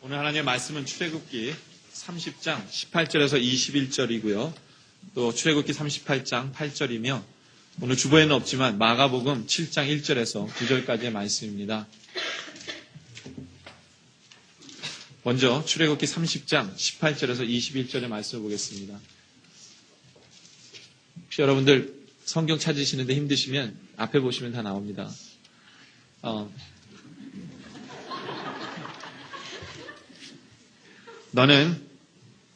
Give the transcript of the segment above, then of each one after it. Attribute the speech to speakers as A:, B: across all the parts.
A: 오늘 하나님의 말씀은 출애굽기 30장 18절에서 21절이고요. 또 출애굽기 38장 8절이며 오늘 주보에는 없지만 마가복음 7장 1절에서 9절까지의 말씀입니다. 먼저 출애굽기 30장 18절에서 21절의 말씀을 보겠습니다. 혹시 여러분들 성경 찾으시는데 힘드시면 앞에 보시면 다 나옵니다. 너는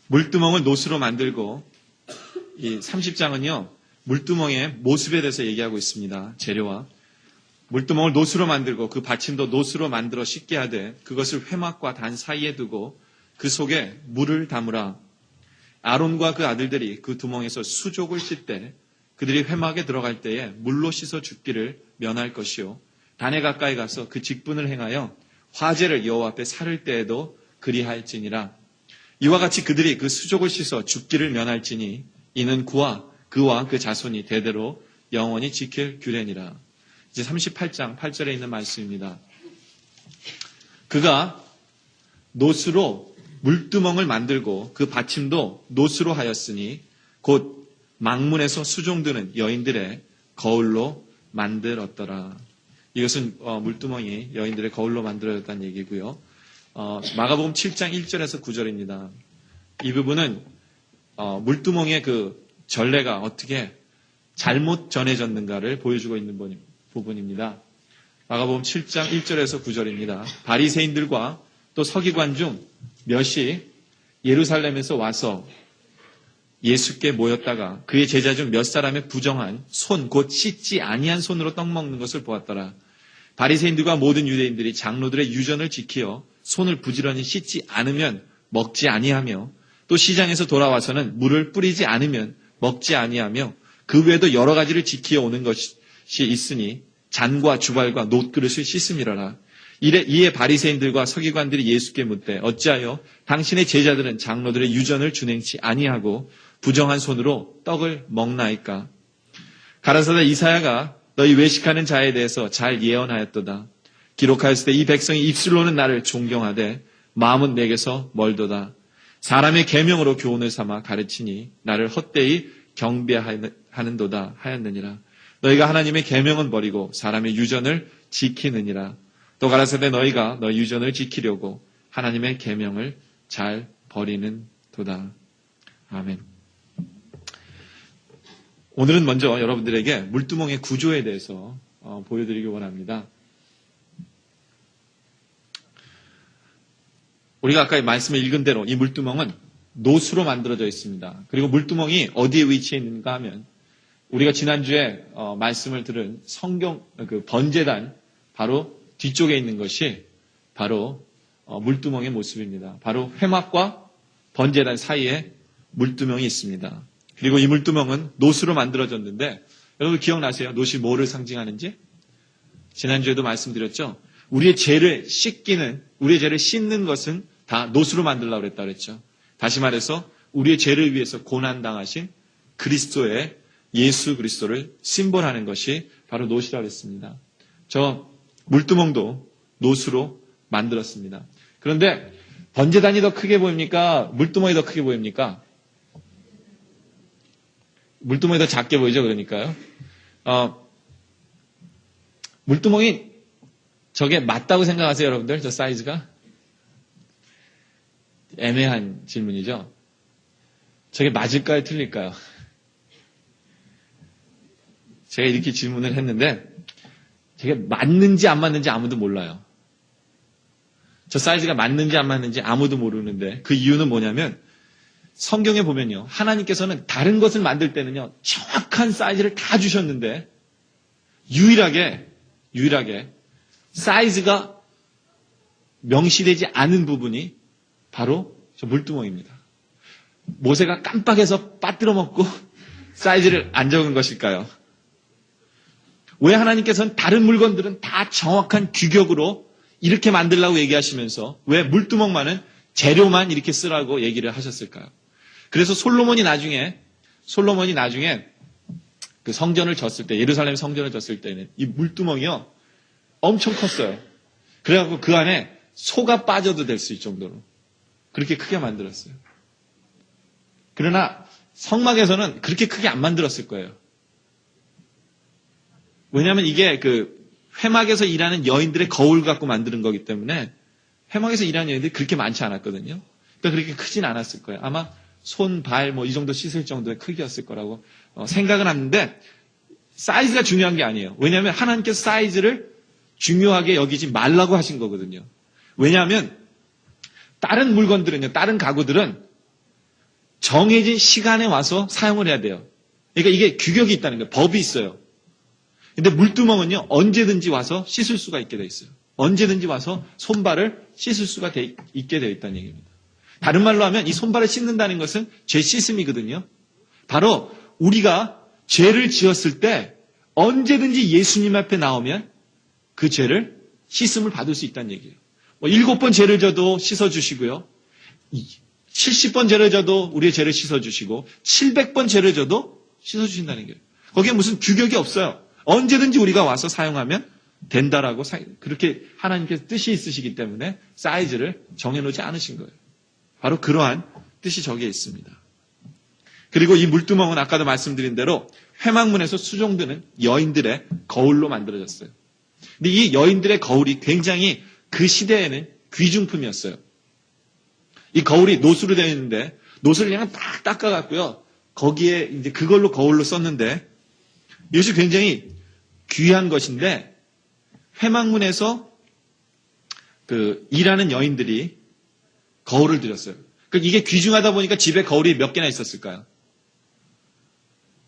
A: 물두멍을 노수로 만들고, 이 30장은요, 물두멍의 모습에 대해서 얘기하고 있습니다. 재료와. 물두멍을 노수로 만들고 그 받침도 노수로 만들어 씻게 하되 그것을 회막과 단 사이에 두고 그 속에 물을 담으라. 아론과 그 아들들이 그 두멍에서 수족을 씻되 그들이 회막에 들어갈 때에 물로 씻어 죽기를 면할 것이요. 단에 가까이 가서 그 직분을 행하여 화제를 여호와 앞에 살을 때에도 그리할지니라. 이와 같이 그들이 그 수족을 씻어 죽기를 면할지니 이는 그와 그 자손이 대대로 영원히 지킬 규례니라. 이제 38장 8절에 있는 말씀입니다. 그가 노수로 물두멍을 만들고 그 받침도 노수로 하였으니 곧 망문에서 수종드는 여인들의 거울로 만들었더라. 이것은 물두멍이 여인들의 거울로 만들어졌다는 얘기고요. 마가복음 7장 1절에서 9절입니다. 이 부분은 물두멍의 그 전례가 어떻게 잘못 전해졌는가를 보여주고 있는 부분입니다. 마가복음 7장 1절에서 9절입니다. 바리새인들과 또 서기관 중 몇이 예루살렘에서 와서 예수께 모였다가 그의 제자 중 몇 사람의 부정한 손, 곧 씻지 아니한 손으로 떡 먹는 것을 보았더라. 바리새인들과 모든 유대인들이 장로들의 유전을 지키어 손을 부지런히 씻지 않으면 먹지 아니하며 또 시장에서 돌아와서는 물을 뿌리지 않으면 먹지 아니하며 그 외에도 여러 가지를 지키어 오는 것이 있으니 잔과 주발과 놋그릇을 씻음이라라. 이에 바리새인들과 서기관들이 예수께 묻되 어찌하여 당신의 제자들은 장로들의 유전을 준행치 아니하고 부정한 손으로 떡을 먹나이까? 가라사대 이사야가 너희 외식하는 자에 대해서 잘 예언하였도다. 기록하였을 때 이 백성이 입술로는 나를 존경하되 마음은 내게서 멀도다. 사람의 계명으로 교훈을 삼아 가르치니 나를 헛되이 경배하는도다 하였느니라. 너희가 하나님의 계명은 버리고 사람의 유전을 지키느니라. 또 가라사대 너희가 너희 유전을 지키려고 하나님의 계명을 잘 버리는 도다. 아멘. 오늘은 먼저 여러분들에게 물두멍의 구조에 대해서 보여드리기 원합니다. 우리가 아까 말씀을 읽은 대로 이 물두멍은 노수로 만들어져 있습니다. 그리고 물두멍이 어디에 위치해 있는가 하면 우리가 지난주에 말씀을 들은 성경 그 번제단 바로 뒤쪽에 있는 것이 바로 물두멍의 모습입니다. 바로 회막과 번제단 사이에 물두멍이 있습니다. 그리고 이 물두멍은 노수로 만들어졌는데 여러분 기억나세요? 노시 뭐를 상징하는지? 지난주에도 말씀드렸죠? 우리의 죄를 씻는 것은 다 노수로 만들려고 그랬다 그랬죠. 다시 말해서 우리의 죄를 위해서 고난당하신 그리스도의 예수 그리스도를 심볼하는 것이 바로 노시라고 했습니다. 저 물두멍도 노수로 만들었습니다. 그런데 번제단이 더 크게 보입니까? 물두멍이 더 크게 보입니까? 물두멍이 더 작게 보이죠, 그러니까요. 물두멍이 저게 맞다고 생각하세요, 여러분들? 저 사이즈가? 애매한 질문이죠. 저게 맞을까요, 틀릴까요? 제가 이렇게 질문을 했는데 저게 맞는지 안 맞는지 아무도 몰라요. 저 사이즈가 맞는지 안 맞는지 아무도 모르는데 그 이유는 뭐냐면 성경에 보면요. 하나님께서는 다른 것을 만들 때는요. 정확한 사이즈를 다 주셨는데 유일하게 사이즈가 명시되지 않은 부분이 바로 저 물두멍입니다. 모세가 깜빡해서 빠뜨려 먹고 사이즈를 안 적은 것일까요? 왜 하나님께서는 다른 물건들은 다 정확한 규격으로 이렇게 만들라고 얘기하시면서 왜 물두멍만은 재료만 이렇게 쓰라고 얘기를 하셨을까요? 그래서 솔로몬이 나중에 그 성전을 졌을 때, 예루살렘 성전을 졌을 때는 이 물두멍이요 엄청 컸어요. 그래갖고 그 안에 소가 빠져도 될 수 있을 정도로 그렇게 크게 만들었어요. 그러나 성막에서는 그렇게 크게 안 만들었을 거예요. 왜냐하면 이게 그 회막에서 일하는 여인들의 거울 갖고 만드는 거기 때문에 회막에서 일하는 여인들이 그렇게 많지 않았거든요. 그러니까 그렇게 크진 않았을 거예요. 아마 손, 발 뭐 이 정도 씻을 정도의 크기였을 거라고 생각은 하는데 사이즈가 중요한 게 아니에요. 왜냐하면 하나님께서 사이즈를 중요하게 여기지 말라고 하신 거거든요. 왜냐하면 다른 물건들은요, 다른 가구들은 정해진 시간에 와서 사용을 해야 돼요. 그러니까 이게 규격이 있다는 거예요. 법이 있어요. 근데 물두멍은요, 언제든지 와서 씻을 수가 있게 돼 있어요. 언제든지 와서 손발을 씻을 수가 있게 되어 있다는 얘기입니다. 다른 말로 하면 이 손발을 씻는다는 것은 죄 씻음이거든요. 바로 우리가 죄를 지었을 때 언제든지 예수님 앞에 나오면 그 죄를 씻음을 받을 수 있다는 얘기예요. 7번 죄를 져도 씻어주시고요. 70번 죄를 져도 우리의 죄를 씻어주시고 700번 죄를 져도 씻어주신다는 거예요. 거기에 무슨 규격이 없어요. 언제든지 우리가 와서 사용하면 된다라고 그렇게 하나님께서 뜻이 있으시기 때문에 사이즈를 정해놓지 않으신 거예요. 바로 그러한 뜻이 저기에 있습니다. 그리고 이 물두멍은 아까도 말씀드린 대로 회막문에서 수종드는 여인들의 거울로 만들어졌어요. 근데 이 여인들의 거울이 굉장히 그 시대에는 귀중품이었어요. 이 거울이 노수로 되어 있는데 노수를 그냥 딱 닦아갖고요. 거기에 이제 그걸로 거울로 썼는데 이것이 굉장히 귀한 것인데 회막문에서 그 일하는 여인들이 거울을 들였어요. 그러니까 이게 귀중하다 보니까 집에 거울이 몇 개나 있었을까요?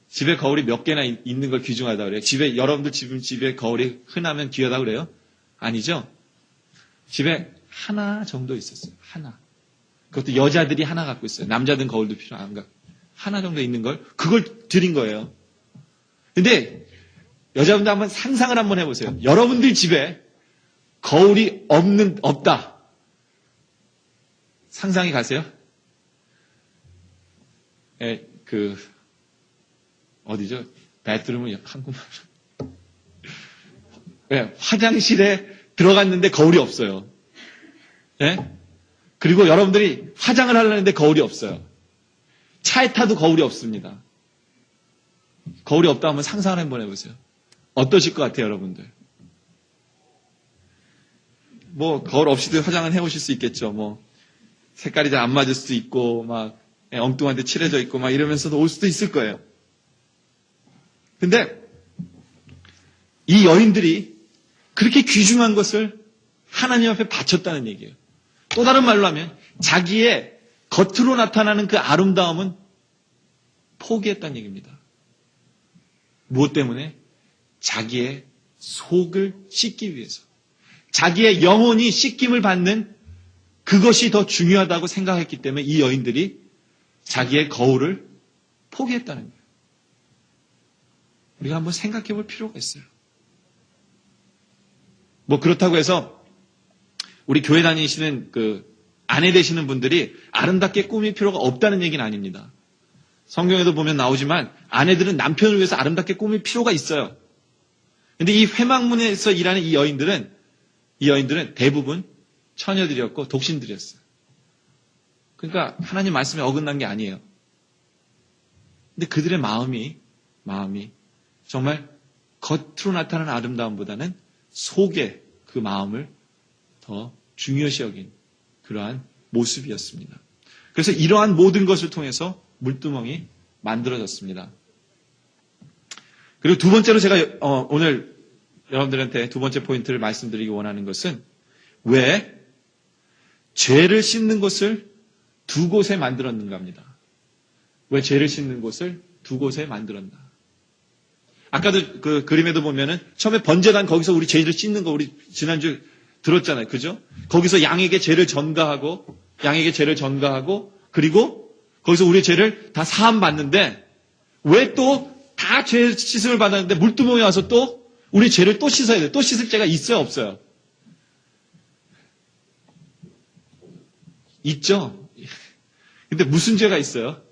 A: 집에 거울이 몇 개나 있는 걸 귀중하다 그래요. 여러분들 집에 거울이 흔하면 귀하다 그래요? 아니죠? 집에 하나 정도 있었어요. 하나. 그것도 여자들이 하나 갖고 있어요. 남자들은 거울도 필요 안 갖고. 하나 정도 있는 걸, 그걸 드린 거예요. 근데 여자분들 한번 상상을 한번 해보세요. 여러분들 집에 거울이 없다. 상상이 가세요? 어디죠? 배드룸은 한국말로. 네, 화장실에 들어갔는데 거울이 없어요. 네? 그리고 여러분들이 화장을 하려는데 거울이 없어요. 차에 타도 거울이 없습니다. 거울이 없다 하면 상상을 한번 해보세요. 어떠실 것 같아요, 여러분들? 뭐 거울 없이도 화장을 해오실 수 있겠죠. 뭐 색깔이 잘 안 맞을 수도 있고 막 엉뚱한데 칠해져 있고 막 이러면서도 올 수도 있을 거예요. 근데 이 여인들이 그렇게 귀중한 것을 하나님 앞에 바쳤다는 얘기예요. 또 다른 말로 하면 자기의 겉으로 나타나는 그 아름다움은 포기했다는 얘기입니다. 무엇 때문에? 자기의 속을 씻기 위해서. 자기의 영혼이 씻김을 받는 그것이 더 중요하다고 생각했기 때문에 이 여인들이 자기의 거울을 포기했다는 거예요. 우리가 한번 생각해 볼 필요가 있어요. 뭐 그렇다고 해서 우리 교회 다니시는 그 아내 되시는 분들이 아름답게 꾸밀 필요가 없다는 얘기는 아닙니다. 성경에도 보면 나오지만 아내들은 남편을 위해서 아름답게 꾸밀 필요가 있어요. 근데 이 회막문에서 일하는 이 여인들은 대부분 처녀들이었고 독신들이었어요. 그러니까 하나님 말씀에 어긋난 게 아니에요. 근데 그들의 마음이 정말 겉으로 나타나는 아름다움보다는 속의 그 마음을 더 중요시 여긴 그러한 모습이었습니다. 그래서 이러한 모든 것을 통해서 물두멍이 만들어졌습니다. 그리고 두 번째로 제가 오늘 여러분들한테 두 번째 포인트를 말씀드리기 원하는 것은 왜 죄를 씻는 곳을 두 곳에 만들었는가 합니다. 왜 죄를 씻는 곳을 두 곳에 만들었나. 아까도 그 그림에도 보면은 처음에 번제단 거기서 우리 죄를 씻는 거 우리 지난주 들었잖아요. 그죠? 거기서 양에게 죄를 전가하고 그리고 거기서 우리의 죄를 다 사함 받는데 왜 또 다 죄 씻음을 받았는데 물두멍에 와서 또 우리 죄를 또 씻어야 돼요. 또 씻을 죄가 있어요, 없어요? 있죠? 근데 무슨 죄가 있어요?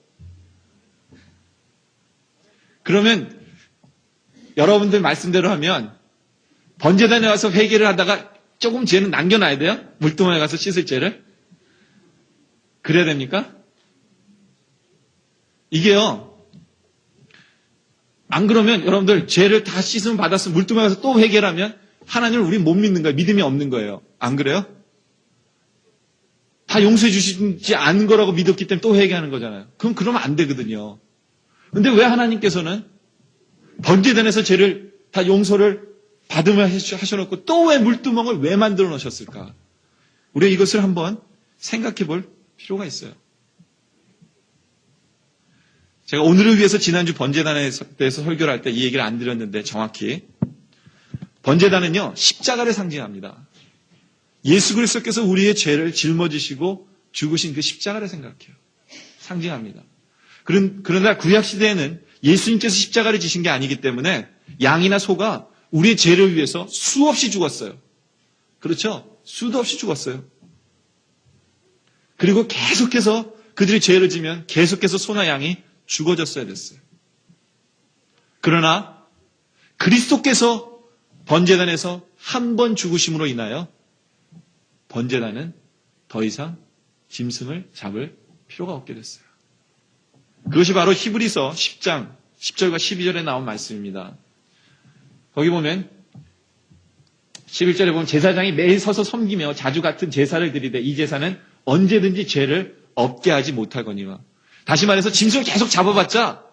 A: 그러면 여러분들 말씀대로 하면 번제단에 와서 회개를 하다가 조금 죄는 남겨놔야 돼요? 물두멍에 가서 씻을 죄를? 그래야 됩니까? 이게요, 안 그러면 여러분들 죄를 다 씻으면 받았으면 물두멍에 가서 또 회개하면 하나님을 우리 못 믿는 거예요. 믿음이 없는 거예요. 안 그래요? 다 용서해 주시지 않은 거라고 믿었기 때문에 또 회개하는 거잖아요. 그러면 안 되거든요. 근데 왜 하나님께서는 번제단에서 죄를 다 용서를 받으면 하셔놓고 또 왜 물두멍을 왜 만들어 놓으셨을까? 우리가 이것을 한번 생각해 볼 필요가 있어요. 제가 오늘을 위해서 지난주 번제단에 대해서 설교를 할 때 이 얘기를 안 드렸는데 정확히 번제단은요 십자가를 상징합니다. 예수 그리스도께서 우리의 죄를 짊어지시고 죽으신 그 십자가를 생각해요. 상징합니다. 그러나 구약 시대에는 예수님께서 십자가를 지신 게 아니기 때문에 양이나 소가 우리의 죄를 위해서 수없이 죽었어요. 그렇죠? 수도 없이 죽었어요. 그리고 계속해서 그들이 죄를 지면 계속해서 소나 양이 죽어졌어야 됐어요. 그러나 그리스도께서 번제단에서 한 번 죽으심으로 인하여 번제단은 더 이상 짐승을 잡을 필요가 없게 됐어요. 그것이 바로 히브리서 10장 10절과 12절에 나온 말씀입니다. 거기 보면 11절에 보면 제사장이 매일 서서 섬기며 자주 같은 제사를 드리되 이 제사는 언제든지 죄를 없게 하지 못하거니와. 다시 말해서 짐승을 계속 잡아봤자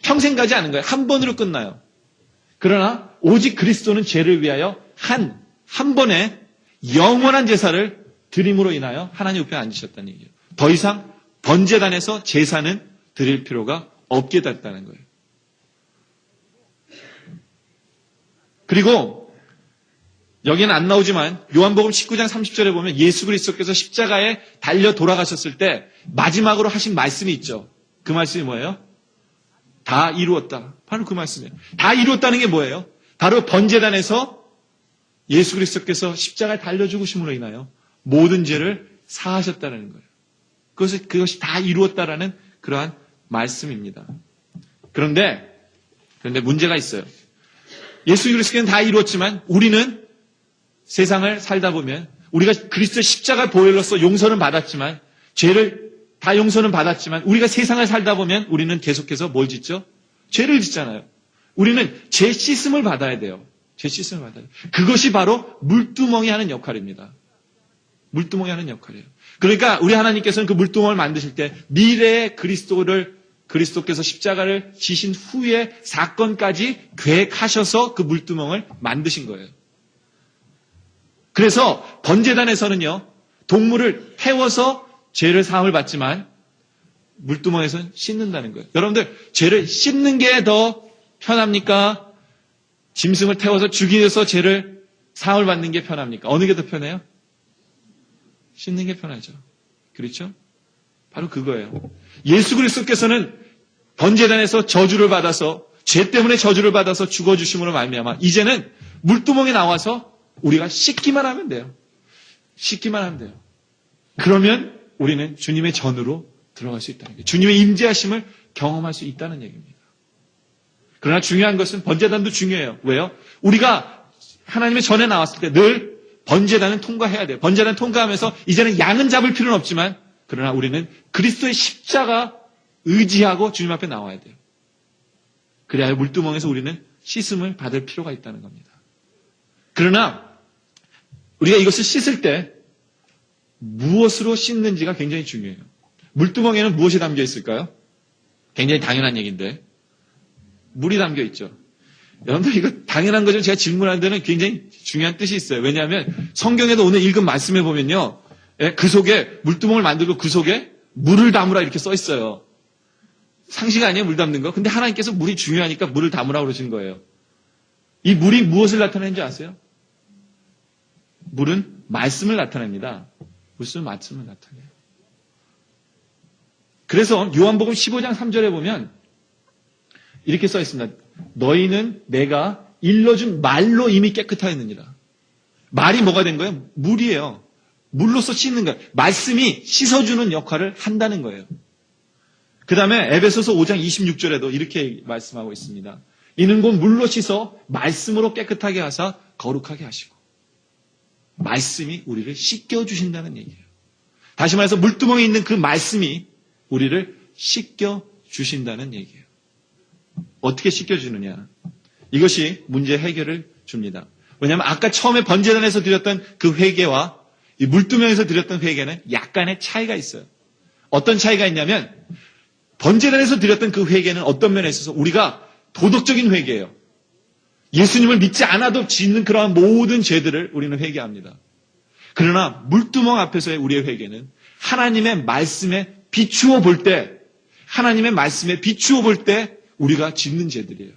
A: 평생 가지 않은 거예요. 한 번으로 끝나요. 그러나 오직 그리스도는 죄를 위하여 한 번에 영원한 제사를 드림으로 인하여 하나님 옆에 앉으셨다는 얘기예요. 더 이상 번제단에서 제사는 드릴 필요가 없게 됐다는 거예요. 그리고 여기는 안 나오지만 요한복음 19장 30절에 보면 예수 그리스도께서 십자가에 달려 돌아가셨을 때 마지막으로 하신 말씀이 있죠. 그 말씀이 뭐예요? 다 이루었다. 바로 그 말씀이에요. 다 이루었다는 게 뭐예요? 바로 번제단에서 예수 그리스도께서 십자가에 달려 죽으심으로 인하여 모든 죄를 사하셨다는 거예요. 그것이 다 이루었다라는 그러한 말씀입니다. 그런데 문제가 있어요. 예수 그리스도는 다 이루었지만 우리는 세상을 살다 보면 우리가 그리스도의 십자가 보혈로서 용서는 받았지만 죄를 다 용서는 받았지만 우리가 세상을 살다 보면 우리는 계속해서 뭘 짓죠? 죄를 짓잖아요. 우리는 죄 씻음을 받아야 돼요. 죄 씻음을 받아야 돼요. 그것이 바로 물두멍이 하는 역할입니다. 물두멍이 하는 역할이에요. 그러니까 우리 하나님께서는 그 물두멍을 만드실 때 미래의 그리스도께서 십자가를 지신 후의 사건까지 계획하셔서 그 물두멍을 만드신 거예요. 그래서 번제단에서는요, 동물을 태워서 죄를 사함을 받지만 물두멍에서는 씻는다는 거예요. 여러분들, 죄를 씻는 게 더 편합니까? 짐승을 태워서 죽이면서 죄를 사함을 받는 게 편합니까? 어느 게 더 편해요? 씻는 게 편하죠. 그렇죠? 바로 그거예요. 예수 그리스도께서는 번제단에서 저주를 받아서 죄 때문에 저주를 받아서 죽어주심으로 말미암아 이제는 물두멍에 나와서 우리가 씻기만 하면 돼요. 씻기만 하면 돼요. 그러면 우리는 주님의 전으로 들어갈 수 있다는 거예요. 주님의 임재하심을 경험할 수 있다는 얘기입니다. 그러나 중요한 것은 번제단도 중요해요. 왜요? 우리가 하나님의 전에 나왔을 때 늘 번제단은 통과해야 돼요. 번제단 통과하면서 이제는 양은 잡을 필요는 없지만 그러나 우리는 그리스도의 십자가 의지하고 주님 앞에 나와야 돼요. 그래야 물두멍에서 우리는 씻음을 받을 필요가 있다는 겁니다. 그러나 우리가 이것을 씻을 때 무엇으로 씻는지가 굉장히 중요해요. 물두멍에는 무엇이 담겨 있을까요? 굉장히 당연한 얘기인데 물이 담겨 있죠. 여러분들 이거 당연한 거죠. 제가 질문하는 데는 굉장히 중요한 뜻이 있어요. 왜냐하면 성경에도 오늘 읽은 말씀에 보면요. 그 속에 물두멍을 만들고 그 속에 물을 담으라 이렇게 써 있어요. 상식 아니에요? 물 담는 거. 근데 하나님께서 물이 중요하니까 물을 담으라고 그러신 거예요. 이 물이 무엇을 나타내는지 아세요? 물은 말씀을 나타냅니다. 무슨 말씀을 나타내요? 그래서 요한복음 15장 3절에 보면 이렇게 써 있습니다. 너희는 내가 일러준 말로 이미 깨끗하였느니라. 말이 뭐가 된 거예요? 물이에요. 물로서 씻는 거예요. 말씀이 씻어주는 역할을 한다는 거예요. 그 다음에 에베소서 5장 26절에도 이렇게 말씀하고 있습니다. 이는 곧 물로 씻어 말씀으로 깨끗하게 하사 거룩하게 하시고. 말씀이 우리를 씻겨주신다는 얘기예요. 다시 말해서 물두멍에 있는 그 말씀이 우리를 씻겨주신다는 얘기예요. 어떻게 씻겨주느냐? 이것이 문제 해결을 줍니다. 왜냐하면 아까 처음에 번제단에서 드렸던 그 회개와 이 물두멍에서 드렸던 회개는 약간의 차이가 있어요. 어떤 차이가 있냐면 번제단에서 드렸던 그 회개는 어떤 면에 있어서 우리가 도덕적인 회개예요. 예수님을 믿지 않아도 짓는 그러한 모든 죄들을 우리는 회개합니다. 그러나 물두멍 앞에서의 우리의 회개는 하나님의 말씀에 비추어 볼 때, 하나님의 말씀에 비추어 볼 때 우리가 짓는 죄들이에요.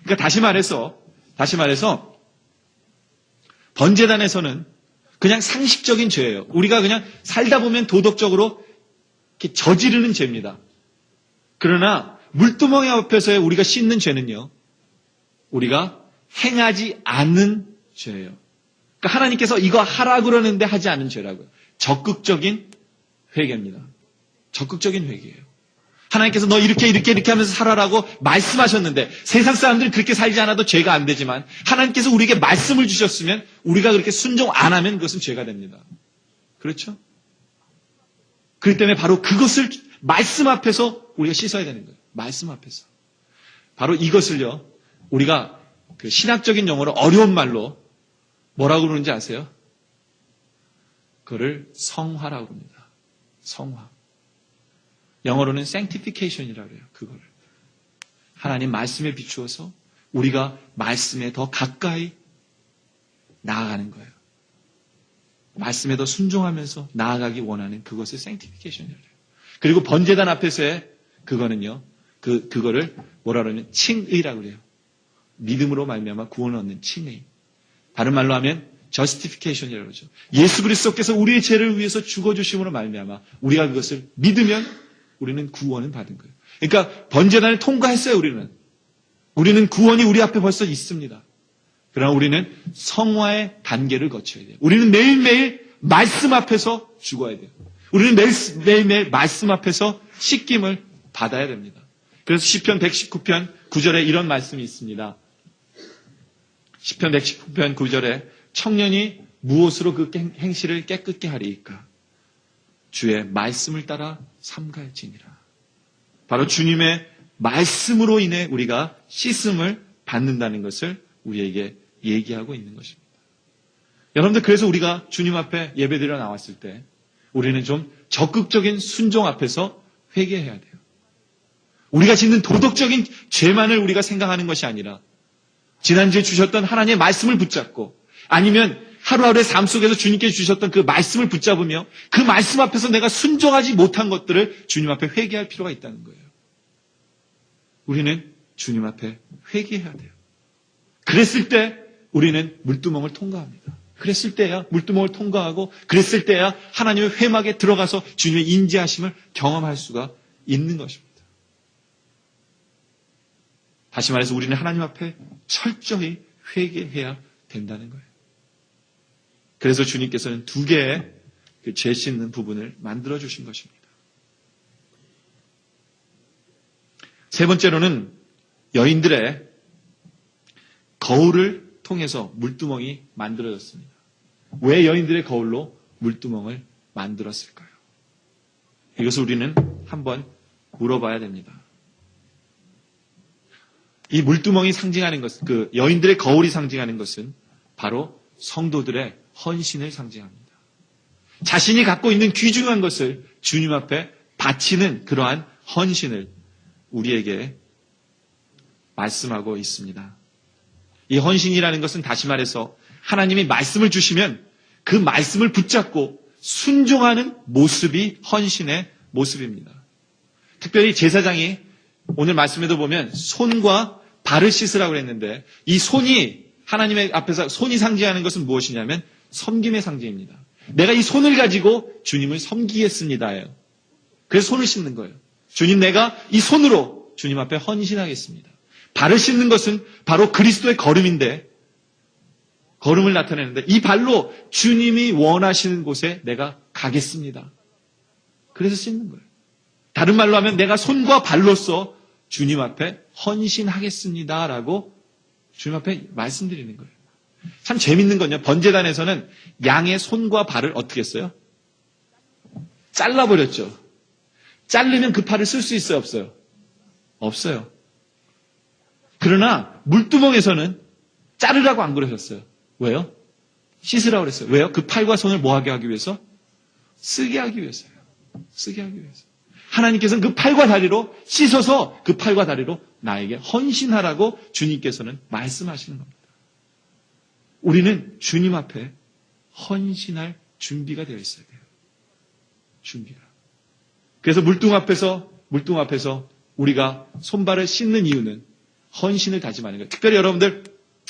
A: 그러니까 다시 말해서 번제단에서는 그냥 상식적인 죄예요. 우리가 그냥 살다 보면 도덕적으로 이렇게 저지르는 죄입니다. 그러나 물두멍 앞에서의 우리가 씻는 죄는요, 우리가 행하지 않는 죄예요. 그러니까 하나님께서 이거 하라 그러는데 하지 않은 죄라고요. 적극적인 회개입니다. 적극적인 회개예요. 하나님께서 너 이렇게 하면서 살아라고 말씀하셨는데 세상 사람들은 그렇게 살지 않아도 죄가 안 되지만 하나님께서 우리에게 말씀을 주셨으면 우리가 그렇게 순종 안 하면 그것은 죄가 됩니다. 그렇죠? 그렇기 때문에 바로 그것을 말씀 앞에서 우리가 씻어야 되는 거예요. 말씀 앞에서. 바로 이것을요, 우리가 그 신학적인 용어로 어려운 말로 뭐라고 그러는지 아세요? 그거를 성화라고 합니다. 성화. 영어로는 sanctification이라고 해요. 그거를. 하나님 말씀에 비추어서 우리가 말씀에 더 가까이 나아가는 거예요. 말씀에 더 순종하면서 나아가기 원하는 그것을 sanctification이라고 해요. 그리고 번제단 앞에서의 그거는요, 그거를 뭐라 그러면 칭의라고 그래요. 믿음으로 말미암아 구원을 얻는 칭의. 다른 말로 하면 justification이라고 그러죠. 예수 그리스도께서 우리의 죄를 위해서 죽어주심으로 말미암아 우리가 그것을 믿으면 우리는 구원을 받은 거예요. 그러니까 번제단을 통과했어요. 우리는 구원이 우리 앞에 벌써 있습니다. 그러나 우리는 성화의 단계를 거쳐야 돼요. 우리는 매일매일 말씀 앞에서 죽어야 돼요. 우리는 매일매일 말씀 앞에서 씻김을 받아야 됩니다. 그래서 시편 119편 9절에 이런 말씀이 있습니다. 시편 119편 9절에 청년이 무엇으로 그 행실을 깨끗게 하리이까? 주의 말씀을 따라 삼갈지니라. 바로 주님의 말씀으로 인해 우리가 씻음을 받는다는 것을 우리에게 얘기하고 있는 것입니다. 여러분들, 그래서 우리가 주님 앞에 예배드려 나왔을 때 우리는 좀 적극적인 순종 앞에서 회개해야 돼요. 우리가 짓는 도덕적인 죄만을 우리가 생각하는 것이 아니라 지난주에 주셨던 하나님의 말씀을 붙잡고 아니면 하루하루의 삶 속에서 주님께 주셨던 그 말씀을 붙잡으며 그 말씀 앞에서 내가 순종하지 못한 것들을 주님 앞에 회개할 필요가 있다는 거예요. 우리는 주님 앞에 회개해야 돼요. 그랬을 때 우리는 물두멍을 통과합니다. 그랬을 때야 물두멍을 통과하고 그랬을 때야 하나님의 회막에 들어가서 주님의 인지하심을 경험할 수가 있는 것입니다. 다시 말해서 우리는 하나님 앞에 철저히 회개해야 된다는 거예요. 그래서 주님께서는 두 개의 그 죄 씻는 부분을 만들어 주신 것입니다. 세 번째로는 여인들의 거울을 통해서 물두멍이 만들어졌습니다. 왜 여인들의 거울로 물두멍을 만들었을까요? 이것을 우리는 한번 물어봐야 됩니다. 이 물두멍이 상징하는 것, 그 여인들의 거울이 상징하는 것은 바로 성도들의 헌신을 상징합니다. 자신이 갖고 있는 귀중한 것을 주님 앞에 바치는 그러한 헌신을 우리에게 말씀하고 있습니다. 이 헌신이라는 것은 다시 말해서 하나님이 말씀을 주시면 그 말씀을 붙잡고 순종하는 모습이 헌신의 모습입니다. 특별히 제사장이 오늘 말씀에도 보면 손과 발을 씻으라고 했는데 이 손이 하나님의 앞에서 손이 상징하는 것은 무엇이냐면 섬김의 상징입니다. 내가 이 손을 가지고 주님을 섬기겠습니다예요. 그래서 손을 씻는 거예요. 주님, 내가 이 손으로 주님 앞에 헌신하겠습니다. 발을 씻는 것은 바로 그리스도의 걸음인데, 걸음을 나타내는데 이 발로 주님이 원하시는 곳에 내가 가겠습니다. 그래서 씻는 거예요. 다른 말로 하면 내가 손과 발로서 주님 앞에 헌신하겠습니다라고 주님 앞에 말씀드리는 거예요. 참 재밌는 건요. 번제단에서는 양의 손과 발을 어떻게 했어요? 잘라버렸죠. 자르면 그 팔을 쓸 수 있어요? 없어요? 없어요. 그러나 물두멍에서는 자르라고 안 그러셨어요. 왜요? 씻으라고 그랬어요. 왜요? 그 팔과 손을 뭐하게 하기 위해서? 쓰게 하기 위해서요. 쓰게 하기 위해서. 하나님께서는 그 팔과 다리로 씻어서 그 팔과 다리로 나에게 헌신하라고 주님께서는 말씀하시는 겁니다. 우리는 주님 앞에 헌신할 준비가 되어 있어야 돼요. 준비가. 그래서 물동 앞에서 우리가 손발을 씻는 이유는 헌신을 다짐하는 거예요. 특별히 여러분들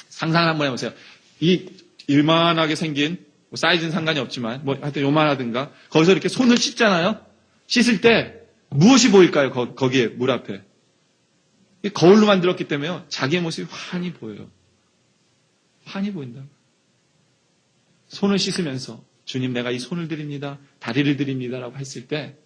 A: 상상을 한번 해보세요. 이 일만하게 생긴 사이즈는 상관이 없지만 하여튼 요만하든가 거기서 이렇게 손을 씻잖아요. 씻을 때 무엇이 보일까요? 거기에 물 앞에. 거울로 만들었기 때문에 자기의 모습이 환히 보여요. 환히 보인다. 손을 씻으면서 주님 내가 이 손을 드립니다. 다리를 드립니다라고 했을 때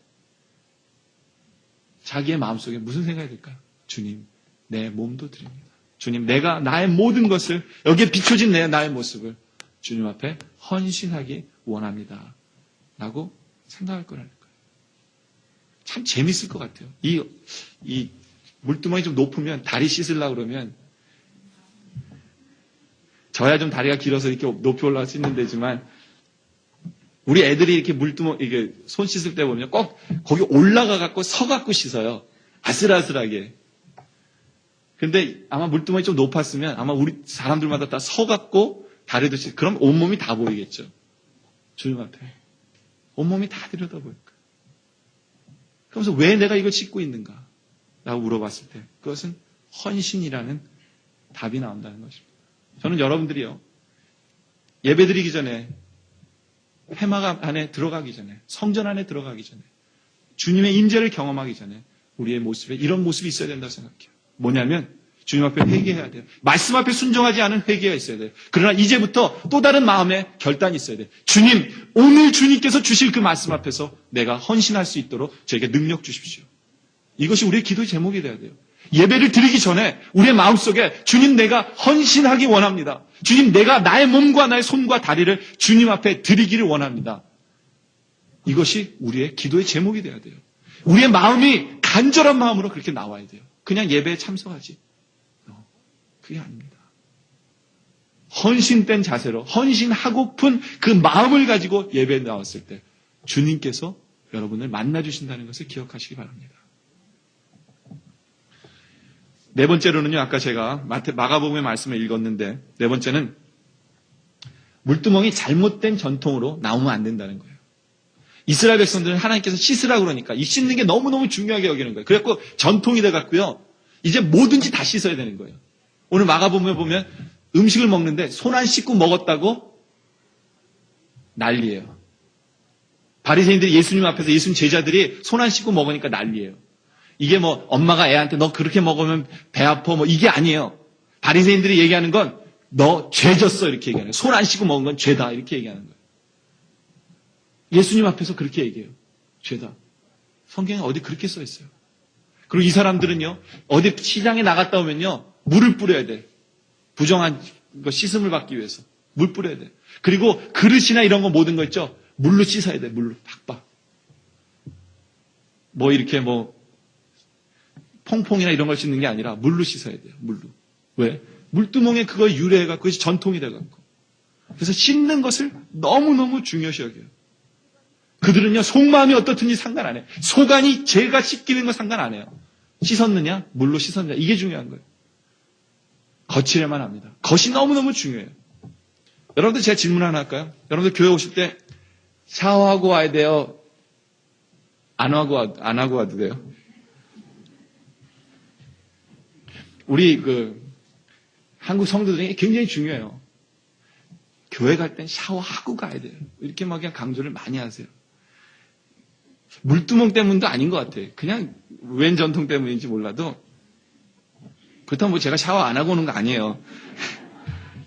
A: 자기의 마음속에 무슨 생각이 들까요? 주님 내 몸도 드립니다. 주님 내가 나의 모든 것을 여기에 비춰진 나의 모습을 주님 앞에 헌신하기 원합니다. 라고 생각할 거라는 거예요. 참 재밌을 것 같아요. 이 물두멍이 좀 높으면 다리 씻으려고 그러면 저야 좀 다리가 길어서 이렇게 높이 올라가 씻는 데지만 우리 애들이 이렇게 이게 손 씻을 때 보면 꼭 거기 올라가 갖고 서 갖고 씻어요. 아슬아슬하게. 근데 아마 물두멍이 좀 높았으면 아마 우리 사람들마다 다 서 갖고 다리도 씻 그럼 온몸이 다 보이겠죠. 주님 앞에. 온몸이 다 들여다보일 거예요. 그러면서 왜 내가 이걸 씻고 있는가? 라고 물어봤을 때 그것은 헌신이라는 답이 나온다는 것입니다. 저는 여러분들이요. 예배드리기 전에 회막 안에 들어가기 전에 성전 안에 들어가기 전에 주님의 임재를 경험하기 전에 우리의 모습에 이런 모습이 있어야 된다고 생각해요. 뭐냐면 주님 앞에 회개해야 돼요. 말씀 앞에 순종하지 않은 회개가 있어야 돼요. 그러나 이제부터 또 다른 마음의 결단이 있어야 돼요. 주님, 오늘 주님께서 주실 그 말씀 앞에서 내가 헌신할 수 있도록 저에게 능력 주십시오. 이것이 우리의 기도의 제목이 돼야 돼요. 예배를 드리기 전에 우리의 마음속에 주님 내가 헌신하기 원합니다. 주님 내가 나의 몸과 나의 손과 다리를 주님 앞에 드리기를 원합니다. 이것이 우리의 기도의 제목이 돼야 돼요. 우리의 마음이 간절한 마음으로 그렇게 나와야 돼요. 그냥 예배에 참석하지. 그게 아닙니다. 헌신된 자세로 헌신하고픈 그 마음을 가지고 예배에 나왔을 때 주님께서 여러분을 만나주신다는 것을 기억하시기 바랍니다. 네 번째로는요, 아까 제가 마가복음의 말씀을 읽었는데, 네 번째는 물두멍이 잘못된 전통으로 나오면 안 된다는 거예요. 이스라엘 백성들은 하나님께서 씻으라고 그러니까 이 씻는 게 너무너무 중요하게 여기는 거예요. 그래갖고 전통이 돼갖고요, 이제 뭐든지 다 씻어야 되는 거예요. 오늘 마가복음에 보면 음식을 먹는데 손 안 씻고 먹었다고 난리예요. 바리새인들이 예수님 앞에서 예수님 제자들이 손 안 씻고 먹으니까 난리예요. 이게 뭐 엄마가 애한테 너 그렇게 먹으면 배 아파 뭐 이게 아니에요. 바리새인들이 얘기하는 건 너 죄졌어 이렇게 얘기하는 거예요. 손 안 씻고 먹은 건 죄다 이렇게 얘기하는 거예요. 예수님 앞에서 그렇게 얘기해요. 죄다. 성경에 어디 그렇게 써 있어요. 그리고 이 사람들은요. 어디 시장에 나갔다 오면요. 물을 뿌려야 돼. 부정한 거 씻음을 받기 위해서. 물 뿌려야 돼. 그리고 그릇이나 이런 거 모든 거 있죠. 물로 씻어야 돼. 물로 팍팍. 뭐 이렇게 뭐 퐁퐁이나 이런 걸 씻는 게 아니라 물로 씻어야 돼요. 물로. 왜? 물두멍에 그걸 유래해갖고 그것이 전통이 돼갖고. 그래서 씻는 것을 너무너무 중요시 여겨요. 그들은요. 속마음이 어떻든지 상관 안 해요. 속안이 제가 씻기는 거 상관 안 해요. 씻었느냐? 물로 씻었느냐? 이게 중요한 거예요. 거칠야만 합니다. 겉이 너무너무 중요해요. 여러분들 제가 질문 하나 할까요? 여러분들 교회 오실 때 샤워하고 와야 돼요? 안 하고 와도 돼요? 우리 한국 성도들에게 굉장히 중요해요. 교회 갈 땐 샤워하고 가야 돼요. 이렇게 막 그냥 강조를 많이 하세요. 물두멍 때문도 아닌 것 같아요. 그냥 웬 전통 때문인지 몰라도 그렇다면 뭐 제가 샤워 안 하고 오는 거 아니에요.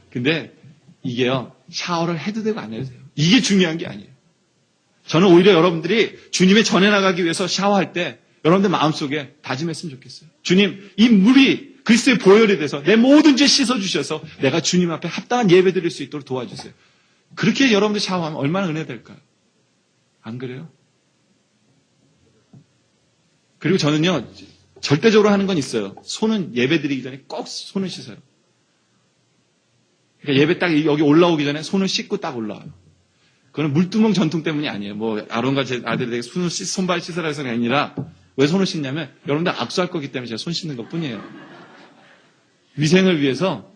A: 근데 이게요. 샤워를 해도 되고 안 해도 돼요. 이게 중요한 게 아니에요. 저는 오히려 여러분들이 주님의 전에 나가기 위해서 샤워할 때 여러분들 마음속에 다짐했으면 좋겠어요. 주님, 이 물이 그리스도의 보혈이 돼서 내 모든 죄 씻어주셔서 내가 주님 앞에 합당한 예배 드릴 수 있도록 도와주세요. 그렇게 여러분들 샤워하면 얼마나 은혜 될까요? 안 그래요? 그리고 저는요, 절대적으로 하는 건 있어요. 손은 예배 드리기 전에 꼭 손을 씻어요. 그러니까 예배 딱 여기 올라오기 전에 손을 씻고 딱 올라와요. 그건 물두멍 전통 때문이 아니에요. 뭐 아론과 제 아들에게 손발 씻으라 해서가 아니라 왜 손을 씻냐면 여러분들 악수할 거기 때문에 제가 손 씻는 것 뿐이에요. 위생을 위해서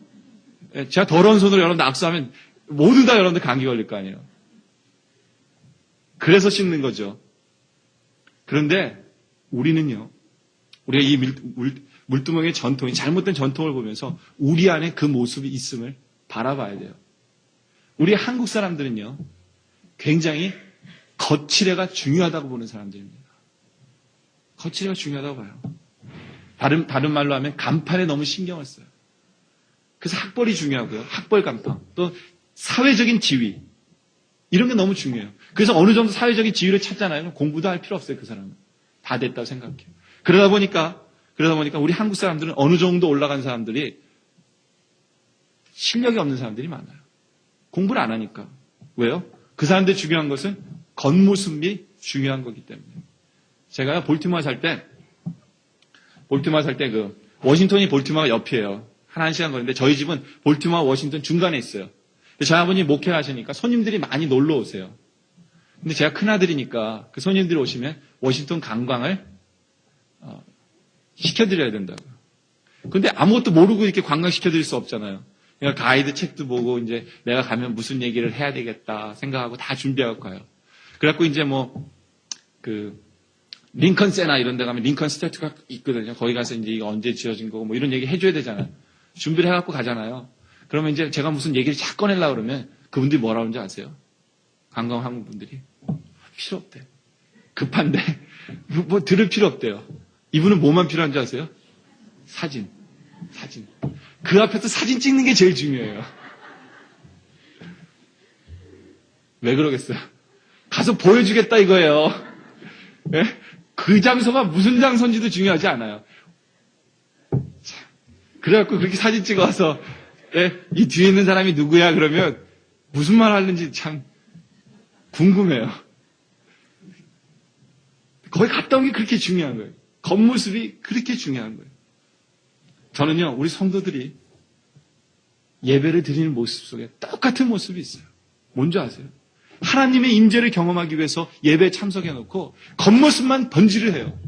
A: 제가 더러운 손으로 여러분들 악수하면 모두 다 여러분들 감기 걸릴 거 아니에요. 그래서 씻는 거죠. 그런데 우리는요. 우리가 이 물두멍의 전통이 잘못된 전통을 보면서 우리 안에 그 모습이 있음을 바라봐야 돼요. 우리 한국 사람들은요. 굉장히 거칠애가 중요하다고 보는 사람들입니다. 거칠애가 중요하다고 봐요. 다른 말로 하면 간판에 너무 신경을 써요. 그래서 학벌이 중요하고요. 학벌 간판. 또 사회적인 지위. 이런 게 너무 중요해요. 그래서 어느 정도 사회적인 지위를 찾잖아요. 공부도 할 필요 없어요. 그 사람은. 다 됐다고 생각해요. 그러다 보니까 우리 한국 사람들은 어느 정도 올라간 사람들이 실력이 없는 사람들이 많아요. 공부를 안 하니까. 왜요? 그 사람들 중요한 것은 겉모습이 중요한 거기 때문에. 제가 볼티모어 살 때 워싱턴이 볼티모어가 옆이에요. 한 시간 걸리는데 저희 집은 볼티모어 워싱턴 중간에 있어요. 저희 아버님이 목회하시니까 손님들이 많이 놀러 오세요. 근데 제가 큰아들이니까 그 손님들이 오시면 워싱턴 관광을 시켜드려야 된다고요. 근데 아무것도 모르고 이렇게 관광시켜드릴 수 없잖아요. 그러니까 가이드 책도 보고 이제 내가 가면 무슨 얘기를 해야 되겠다 생각하고 다 준비하고 가요. 그래갖고 이제 링컨 세나 이런 데 가면 링컨 스태튜가 있거든요. 거기 가서 이제 이거 언제 지어진 거고 뭐 이런 얘기 해줘야 되잖아요. 준비를 해갖고 가잖아요. 그러면 이제 제가 무슨 얘기를 착 꺼내려고 그러면 그분들이 뭐라 그러는지 아세요? 관광 한국 분들이. 필요 없대. 급한데. 뭐 들을 필요 없대요. 이분은 뭐만 필요한지 아세요? 사진. 그 앞에서 사진 찍는 게 제일 중요해요. 왜 그러겠어요? 가서 보여주겠다 이거예요. 예? 그 장소가 무슨 장소인지도 중요하지 않아요. 그래갖고 그렇게 사진 찍어와서 이 뒤에 있는 사람이 누구야 그러면 무슨 말 하는지 참 궁금해요. 거기 갔다 온 게 그렇게 중요한 거예요. 겉모습이 그렇게 중요한 거예요. 저는요, 우리 성도들이 예배를 드리는 모습 속에 똑같은 모습이 있어요. 뭔지 아세요? 하나님의 임재를 경험하기 위해서 예배에 참석해놓고 겉모습만 번지를 해요.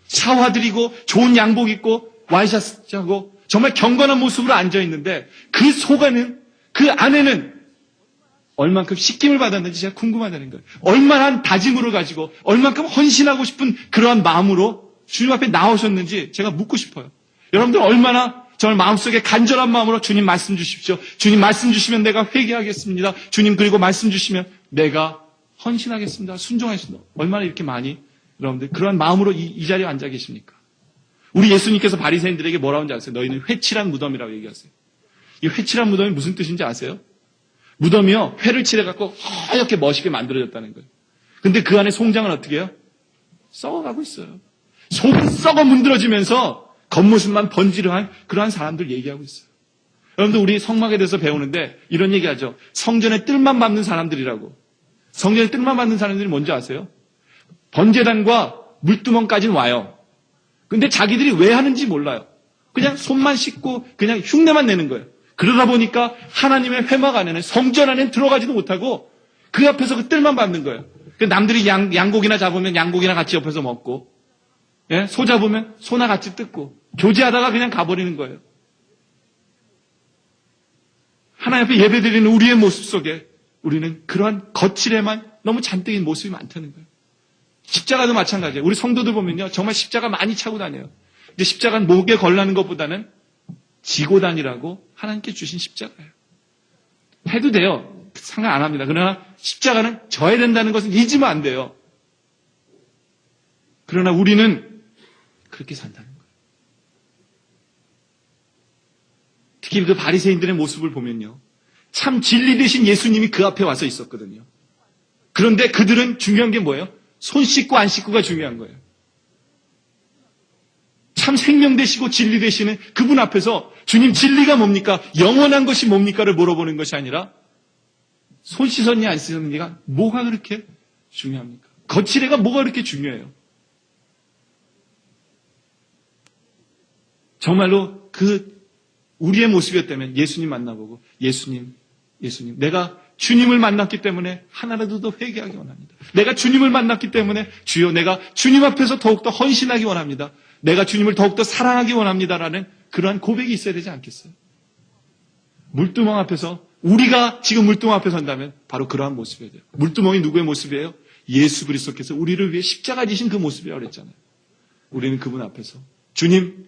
A: 샤워드리고 좋은 양복 입고 와이셔츠 하고 정말 경건한 모습으로 앉아있는데 그 속에는 그 안에는 얼만큼 씻김을 받았는지 제가 궁금하다는 거예요. 얼마나 다짐으로 가지고 얼만큼 헌신하고 싶은 그러한 마음으로 주님 앞에 나오셨는지 제가 묻고 싶어요. 여러분들 얼마나 정말 마음속에 간절한 마음으로 주님 말씀 주십시오. 주님 말씀 주시면 내가 회개하겠습니다. 주님 그리고 말씀 주시면 내가 헌신하겠습니다. 순종하겠습니다. 얼마나 이렇게 많이 여러분들 그러한 마음으로 이 자리에 앉아 계십니까? 우리 예수님께서 바리새인들에게 뭐라고 하는지 아세요? 너희는 회칠한 무덤이라고 얘기하세요. 이 회칠한 무덤이 무슨 뜻인지 아세요? 무덤이요. 회를 칠해갖고 하얗게 멋있게 만들어졌다는 거예요. 근데 그 안에 송장은 어떻게 해요? 썩어가고 있어요. 속은 썩어 문드러지면서 겉모습만 번지르한 그러한 사람들 얘기하고 있어요. 여러분들 우리 성막에 대해서 배우는데 이런 얘기하죠. 성전에 뜰만 밟는 사람들이라고. 성전에 뜰만 밟는 사람들이 뭔지 아세요? 번제단과 물두멍까지는 와요. 근데 자기들이 왜 하는지 몰라요. 그냥 손만 씻고 그냥 흉내만 내는 거예요. 그러다 보니까 하나님의 회막 안에는 성전 안에는 들어가지도 못하고 그 앞에서 그 뜰만 밟는 거예요. 남들이 양고기나 잡으면 양고기나 같이 옆에서 먹고 소 잡으면 소나 같이 뜯고 교제하다가 그냥 가버리는 거예요. 하나님 앞에 예배드리는 우리의 모습 속에 우리는 그러한 거칠에만 너무 잔뜩인 모습이 많다는 거예요. 십자가도 마찬가지예요. 우리 성도들 보면요. 정말 십자가 많이 차고 다녀요. 근데 십자가는 목에 걸라는 것보다는 지고 다니라고 하나님께 주신 십자가예요. 해도 돼요. 상관 안 합니다. 그러나 십자가는 져야 된다는 것은 잊으면 안 돼요. 그러나 우리는 그렇게 산다는 거예요. 특히 그 바리새인들의 모습을 보면요. 참 진리 되신 예수님이 그 앞에 와서 있었거든요. 그런데 그들은 중요한 게 뭐예요? 손 씻고 안 씻고가 중요한 거예요. 참 생명 되시고 진리 되시는 그분 앞에서 주님 진리가 뭡니까? 영원한 것이 뭡니까를 물어보는 것이 아니라 손 씻었니 안 씻었니가 뭐가 그렇게 중요합니까? 거칠애가 뭐가 그렇게 중요해요? 정말로 우리의 모습이었다면 예수님 만나보고 예수님 내가 주님을 만났기 때문에 하나라도 더 회개하기 원합니다. 내가 주님을 만났기 때문에 주여 내가 주님 앞에서 더욱더 헌신하기 원합니다. 내가 주님을 더욱더 사랑하기 원합니다라는 그러한 고백이 있어야 되지 않겠어요? 물두멍 앞에서 우리가 지금 물두멍 앞에 선다면 바로 그러한 모습이어야 돼요. 물두멍이 누구의 모습이에요? 예수 그리스도께서 우리를 위해 십자가 지신 그 모습이라고 그랬잖아요. 우리는 그분 앞에서 주님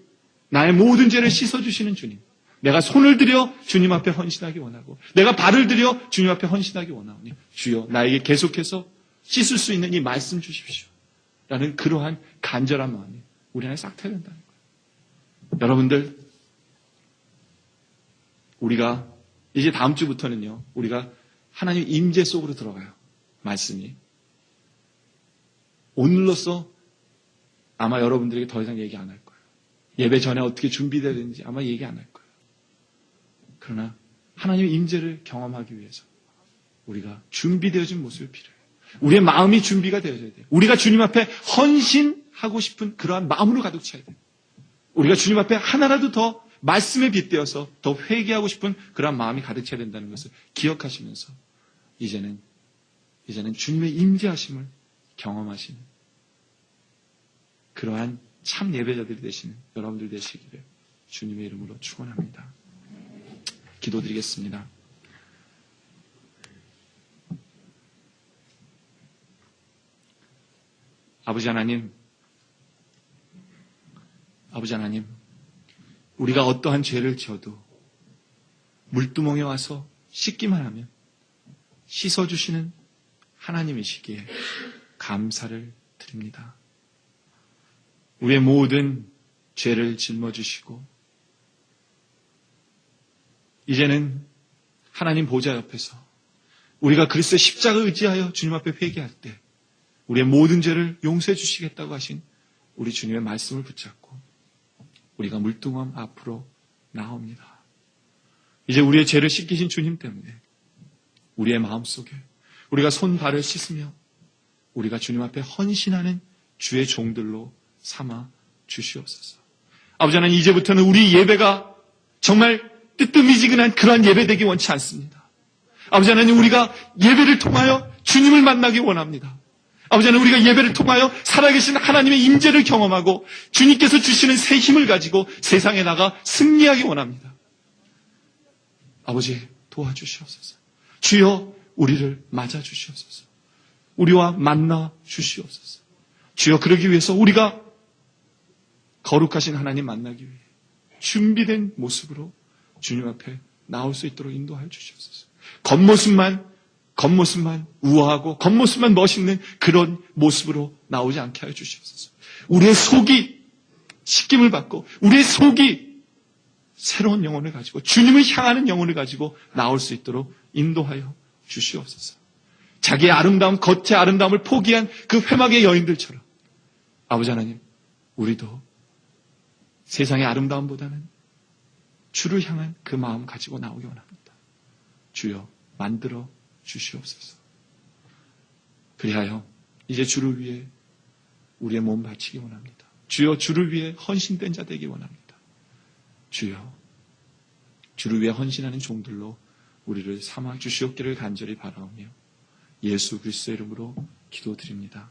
A: 나의 모든 죄를 씻어주시는 주님, 내가 손을 들여 주님 앞에 헌신하기 원하고 내가 발을 들여 주님 앞에 헌신하기 원하오니 주여 나에게 계속해서 씻을 수 있는 이 말씀 주십시오 라는 그러한 간절한 마음이 우리 안에 싹 트야 된다는 거예요. 여러분들, 우리가 이제 다음 주부터는요, 우리가 하나님 임재 속으로 들어가요. 말씀이. 오늘로써 아마 여러분들에게 더 이상 얘기 안 할 거예요. 예배 전에 어떻게 준비되어야 되는지 아마 얘기 안 할 거예요. 그러나 하나님의 임재를 경험하기 위해서 우리가 준비되어진 모습이 필요해요. 우리의 마음이 준비가 되어져야 돼요. 우리가 주님 앞에 헌신하고 싶은 그러한 마음으로 가득 차야 돼요. 우리가 주님 앞에 하나라도 더 말씀에 빗대어서 더 회개하고 싶은 그러한 마음이 가득 차야 된다는 것을 기억하시면서 이제는 주님의 임재하심을 경험하시는 그러한 참 예배자들이 되시는 여러분들 되시기를 주님의 이름으로 축원합니다. 기도드리겠습니다. 아버지 하나님, 우리가 어떠한 죄를 지어도 물두멍에 와서 씻기만 하면 씻어주시는 하나님이시기에 감사를 드립니다. 우리의 모든 죄를 짊어주시고 이제는 하나님 보좌 옆에서 우리가 그리스도의 십자가를 의지하여 주님 앞에 회개할 때 우리의 모든 죄를 용서해 주시겠다고 하신 우리 주님의 말씀을 붙잡고 우리가 물두멍 앞으로 나옵니다. 이제 우리의 죄를 씻기신 주님 때문에 우리의 마음속에 우리가 손 발을 씻으며 우리가 주님 앞에 헌신하는 주의 종들로 삼아 주시옵소서. 아버지 하나님, 이제부터는 우리 예배가 정말 뜨뜻미지근한 그러한 예배 되기 원치 않습니다. 아버지 하나님, 우리가 예배를 통하여 주님을 만나기 원합니다. 아버지 하나님, 우리가 예배를 통하여 살아계신 하나님의 임재를 경험하고 주님께서 주시는 새 힘을 가지고 세상에 나가 승리하기 원합니다. 아버지, 도와주시옵소서. 주여, 우리를 맞아주시옵소서. 우리와 만나 주시옵소서. 주여, 그러기 위해서 우리가 거룩하신 하나님 만나기 위해 준비된 모습으로 주님 앞에 나올 수 있도록 인도하여 주시옵소서. 겉모습만 우아하고 겉모습만 멋있는 그런 모습으로 나오지 않게 하여 주시옵소서. 우리의 속이 씻김을 받고 우리의 속이 새로운 영혼을 가지고 주님을 향하는 영혼을 가지고 나올 수 있도록 인도하여 주시옵소서. 자기의 아름다움, 겉의 아름다움을 포기한 그 회막의 여인들처럼 아버지 하나님, 우리도 세상의 아름다움보다는 주를 향한 그 마음 가지고 나오기 원합니다. 주여, 만들어 주시옵소서. 그리하여 이제 주를 위해 우리의 몸 바치기 원합니다. 주여, 주를 위해 헌신된 자 되기 원합니다. 주여, 주를 위해 헌신하는 종들로 우리를 삼아 주시옵기를 간절히 바라오며 예수 그리스도의 이름으로 기도드립니다.